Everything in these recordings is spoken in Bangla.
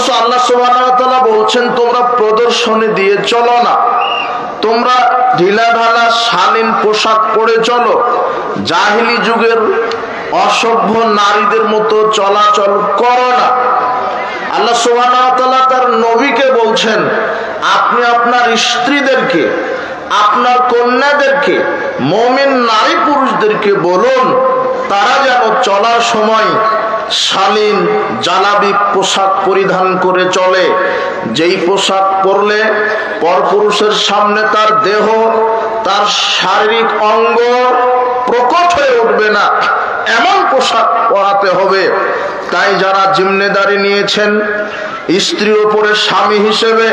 অথচ আল্লাহ সুবহানাহু ওয়া তাআলা বলছেন তোমরা প্রদর্শনী দিয়ে চলো না, তোমরা ঢিলাঢালা শালীন পোশাক পরে চলো, জাহিলি যুগের অসভ্য নারীদের মতো চলাচল করো না। আল্লাহ সুবহানাহু ওয়া তাআলা তার নবীকে বলছেন আপনি আপনার স্ত্রীদেরকে, আপনার কন্যাদেরকে, মুমিন নারী পুরুষদেরকে বলুন তারা যেন চলার সময় শালীন জালাবি পোশাক পরিধান করে চলে, যেই পোশাক পরলে পরপুরুষের সামনে তার দেহ, তার শারীরিক অঙ্গ প্রকট হয়ে উঠবে না, এমন পোশাক পরাতে হবে। তাই যারা জিম্মেদারি নিয়েছেন স্ত্রীর উপরে স্বামী হিসেবে,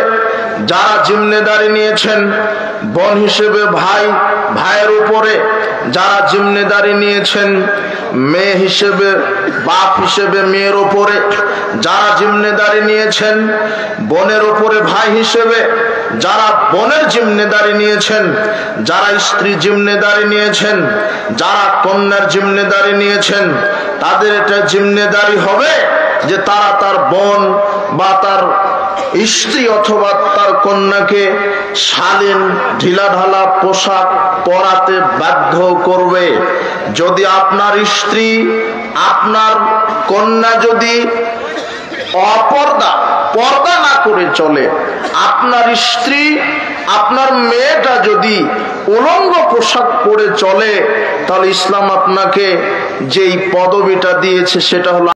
যারা জিম্মেদারি নিয়েছেন বোন হিসেবে ভাই, ভাইয়ের উপরে, যারা জিম্মেদারি নিয়েছেন মেয়ে হিসেবে বাপ হিসেবে মেয়ের উপরে, যারা জিম্মেদারি নিয়েছেন বোনের উপরে ভাই হিসেবে, যারা বোনের জিম্মেদারি নিয়েছেন, যারা স্ত্রী জিম্মেদারি নিয়েছেন, যারা কন্যার জিম্মেদারি নিয়েছেন, তাদের এটা জিম্মেদারি হবে যে তারা তার বোন বা তার স্ত্রী অথবা তার কন্যাকে শালীন ঢিলাঢালা পোশাক পরাতে বাধ্য করবে। যদি আপনার স্ত্রী, আপনার কন্যা যদি পর্দা না করে চলে, আপনার স্ত্রী, আপনার মেয়েটা যদি উলঙ্গ পোশাক পরে চলে, তাহলে ইসলাম আপনাকে যেই পদবিটা দিয়েছে সেটা হলো